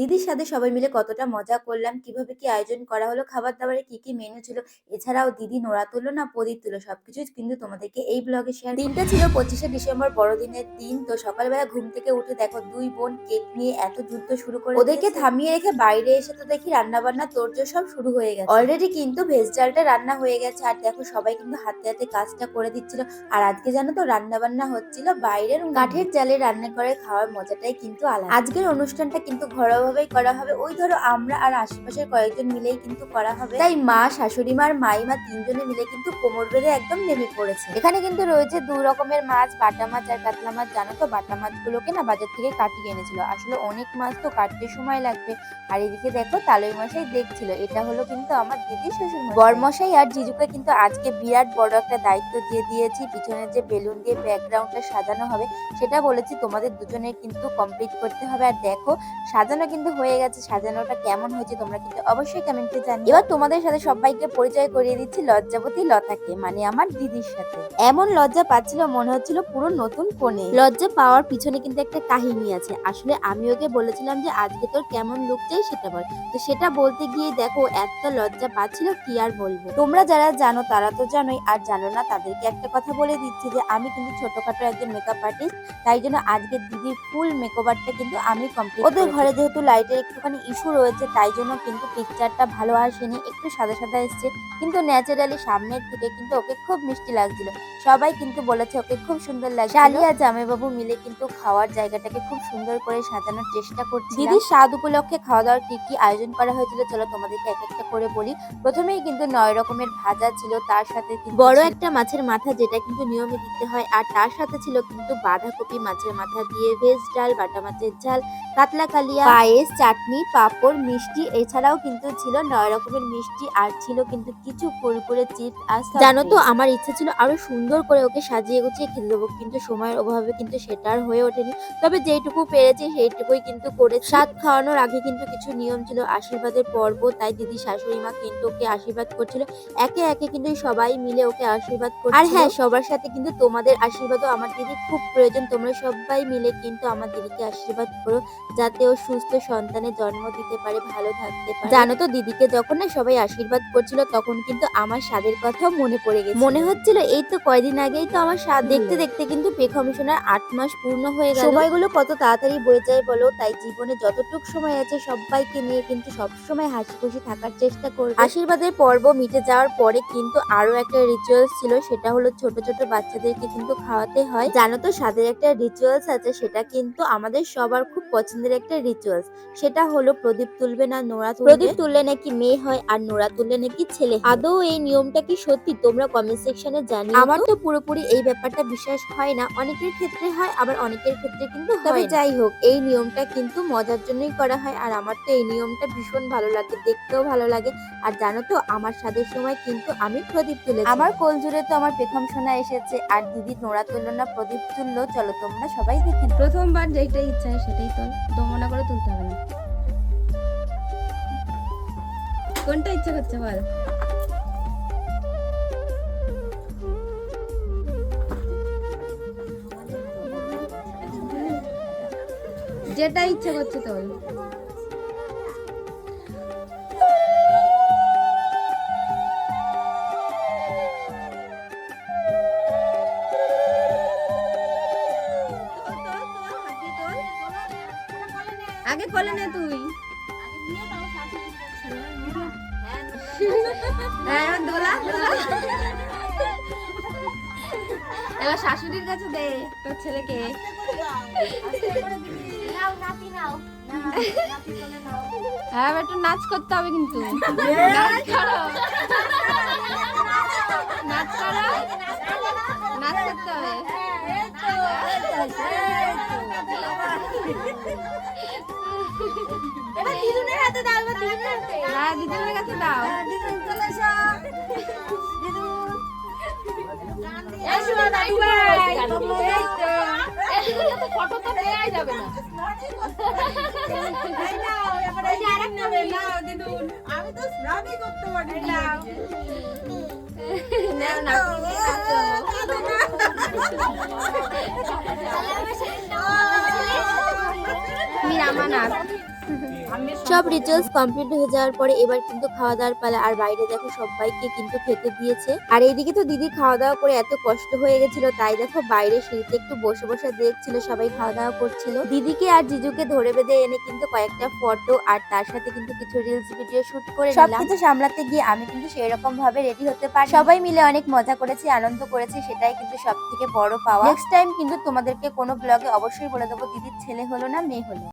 দিদির সাথে সবাই মিলে কতটা মজা করলাম, কিভাবে কি আয়োজন করা হলো, খাবার দাবারে কি কি মেনু ছিল, এছাড়াও দিদি নোড়া তুললো না প্রদীপ তুললো সবকিছু কিন্তু তোমাদেরকে এই ব্লগে শেয়ার। দিনটা ছিল 25শে ডিসেম্বর, বড়দিনের দিন। তো সকালবেলা ঘুম থেকে উঠে দেখো দুই বোন কেক নিয়ে এত যুদ্ধ শুরু করে, ওদেরকে থামিয়ে রেখে বাইরে এসে তো দেখি রান্না বান্না তোড়জোড় সব শুরু হয়ে গেছে। অলরেডি কিন্তু ভেজ ডালটা রান্না হয়ে গেছে, আর দেখো সবাই কিন্তু হাতে হাতে কাজটা করে দিচ্ছিল। আর আজকে জানো তো রান্না বান্না হচ্ছিল বাইরের কাঠের জালে রান্না করে খাওয়ার মজাটাই কিন্তু আলাদা। আজকের অনুষ্ঠানটা কিন্তু ঘরোয়াভাবেই করা হবে, ওই ধরো আমরা আর আশেপাশের কয়েকজন মিলেই কিন্তু করা হবে। তাই মা, শাশুড়ি মা আর মাইমা তিনজনে মিলে কিন্তু কোমর বেঁধে একদম নেমে পড়েছে। এখানে কিন্তু রয়েছে দুই রকমের মাছ, বাটা মাছ আর কাতলা মাছ। জানো তো বাটা মাছগুলোকে না বাজার থেকে কাটিয়ে এনেছিল, আসলে অনেক মাছ তো কাটতে সময় লাগবে। আর এদিকে দেখো তালই মশাই দেখছিল, এটা হলো কিন্তু আমার দিদির শ্বশুর বরমশাই। আর জিজুকে কিন্তু আজকে বিরাট বড় একটা দায়িত্ব দিয়ে দিয়েছি, পিছনে যে বেলুন দিয়ে ব্যাকগ্রাউন্ডটা সাজানো হবে সেটা বলেছি তোমাদের দুজনের কিন্তু কমপ্লিট করতে হবে। আর দেখো সাজানো কিন্তু হয়ে গেছে, সাজানোটা কেমন হয়েছে তোমরা কিন্তু অবশ্যই কমেন্টে জানিও। এবার তোমাদের সাথে সবাইকে পরিচয় করিয়ে দিচ্ছি লজ্জাবতী লতাকে, মানে আমার দিদির সাথে। এমন লজ্জা পাচ্ছিল মনে হচ্ছিল পুরো নতুন কোণে। লজ্জা পাওয়ার পিছনে কিন্তু একটা কাহিনী আছে। আসলে আমি ওকে বলেছিলাম যে আজকে তোর কেমন লুক চাই সেটা বল, তো সেটা বলতে গিয়ে দেখো এত লজ্জা পাচ্ছিল কি আর বলবো। তোমরা যারা জানো তারা তো জানোই, আর জানো না তাদেরকে একটা কথা বলে দিচ্ছি যে আমি কিন্তু ছোটখাটো একজন মেকআপ আর্টিস্ট, তাই জন্য আজকে দিদির ফুল মেকওভারটা কিন্তু আমি কমপ্লিট। ওদের ঘরে যেহেতু লাইটের একটুখানি ইস্যু রয়েছে তাই জন্য কিন্তু পিকচারটা ভালো আসেনি, একটু সাদা সাদা এসছে, কিন্তু ন্যাচারালি সামনের থেকে কিন্তু ওকে খুব মিষ্টি লাগছিল। সবাই কিন্তু বলেছে ওকে খুব সুন্দর লাগছে। শালি আর জামাইবাবু মিলে কিন্তু খাওয়ার জায়গাটাকে খুব সুন্দর করে সাজানোর চেষ্টা করছি। দিদির স্বাদ উপলক্ষে খাওয়া দাওয়ার কি কি আয়োজন করা হয়েছিল চলো তোমাদেরকে এক একটা করে বলি। প্রথমেই কিন্তু 9 রকমের ভাজা ছিল, তার সাথে বড় একটা মাছের মাথা যেটা কিন্তু নিয়মে দিতে হয়, আর তার সাথে ছিল কিন্তু বাঁধাকপি মাছের মাথা দিয়ে, ভেজ ডাল, বাটা মাছের ঝাল, কাতলা কালিয়া, পায়েস, চাটনি, পাঁপড়, মিষ্টি। এছাড়াও কিন্তু ছিল 9 রকমের মিষ্টি, আর ছিল কিন্তু কিছু কুরকুরে চিপস। আর জানো তো আমার ইচ্ছা ছিল আরো সুন্দর করে ওকে সাজিয়ে গুছিয়ে খেতে দেবো, কিন্তু সময়ের অভাবে কিন্তু সেটা আর হয়ে ওঠেনি। তবে যেইটুকু পেরেছি সেইটুকুই কিন্তু করে। স্বাদ খাওয়ানোর আগে কিন্তু কিছু নিয়ম ছিল, আশীর্বাদের পর্ব, তাই দিদি শাশুড়ি মা কিন্তু ওকে আশীর্বাদ করছিল। একে একে কিন্তু সবাই মিলে ওকে আশীর্বাদ করছিল। আর হ্যাঁ, সবার সাথে কিন্তু তোমাদের আশীর্বাদও আমার দিদি খুব প্রয়োজন। তোমরা সবাই মিলে কিন্তু আমার দিদিকে আশীর্বাদ করো যাতে ও সুস্থ সন্তানের জন্ম দিতে পারে, ভালো থাকতে পারে। জানো তো দিদিকে যখন না সবাই আশীর্বাদ করছিল তখন কিন্তু আমার স্বাদের কথাও মনে পড়ে গেছে। মনে হচ্ছিল এই তো কয়দিন আগেই তো আমার স্বাদ। দেখতে দেখতে কিন্তু পে কমিশনার 8 মাস পূর্ণ হয়ে গেল। সময়গুলো কত তাড়াতাড়ি বয়ে যায় বলো। তাই জীবনে যতটুকু সময় আছে সবাইকে নিয়ে কিন্তু সবসময় হাসি খুশি থাকার চেষ্টা করব। আশীর্বাদের পর্ব মিটে যাওয়ার পরে কিন্তু আরো একটা রিচুয়ালস ছিল, সেটা হলো ছোট ছোট বাচ্চাদেরকে কিন্তু খাওয়াতে হয়। জানো তো স্বাদের একটা রিচুয়ালস আছে, সেটা কিন্তু আমাদের সবার খুব পছন্দের একটা রিচুয়ালস। সেটা হলো প্রদীপ তুলবে না নোড়া তুলবে। প্রদীপ তুললে নাকি মেয়ে হয় আর নোড়া তুললে নাকি ছেলে। আদৌ এই নিয়মটা কি সত্যি তোমরা কমেন্ট সেকশনে জানিও। আমার তো পুরোপুরি এই ব্যাপারটা বিশ্বাস হয় না, অনেকের ক্ষেত্রে হয় আবার অনেকের ক্ষেত্রে কিন্তু হয়। যাই হোক এই নিয়মটা কিন্তু মজার জন্যই করা হয়, আর আমার তো এই নিয়মটা ভীষণ ভালো লাগে, দেখতেও ভালো লাগে। আর জানো তো আমার স্বাদের সময় কিন্তু আমি প্রদীপ তুলেছি। আমার কোল জুড়ে তো আমার পেখম সোনা এসেছে, আর দিদি নোড়া তুললো না প্রদীপ তুললো, চলো তোমরা সবাই দেখে নাও। প্রথমবার যেটাই ইচ্ছা হয় সেটাই তোল, দমনা করে তুলতে হবে না। কোনটা ইচ্ছা করছে বল। যেটা ইচ্ছা করছে তোল। আগে কোলে নে তুই। এবার শাশুড়ির কাছে দে তোর ছেলেকে। হ্যাঁ একটু নাচ করতে হবে কিন্তু। নাচ করো, নাচ করো, নাচ করতে হবে। দিদুনের হাতে দাও, হ্যাঁ দিদুনের কাছে দাও। ফটো তো নেওয়াই যাবে না। আমি তো স্নানই করতে পারি না। আমার সব রিচুয়ালস কমপ্লিট হয়ে যাওয়ার পরে এবার কিন্তু খাওয়া দাওয়ার পালা। আর বাইরে দেখো সবাইকে কিন্তু খেতে দিয়েছে। আর এইদিকে তো দিদি খাওয়া দাওয়া করে এত কষ্ট হয়ে গেছিল, তাই দেখো বাইরে সিঁড়িতে একটু বসে বসে দেখছিল সবাই খাওয়া দাওয়া করছিল। দিদিকে আর জিজুকে ধরে বেঁধে এনে কিন্তু কয়েকটা ফটো আর তার সাথে কিন্তু কিছু রিলস ভিডিও শুট করে সবকিছু সামলাতে গিয়ে আমি কিন্তু সেরকম ভাবে রেডি হতে পারি। সবাই মিলে অনেক মজা করেছি, আনন্দ করেছি, সেটাই কিন্তু সব থেকে বড় পাওয়া। নেক্সট টাইম কিন্তু তোমাদেরকে কোনো ব্লগে অবশ্যই বলে দেবো দিদির ছেলে হলো না মেয়ে হলো।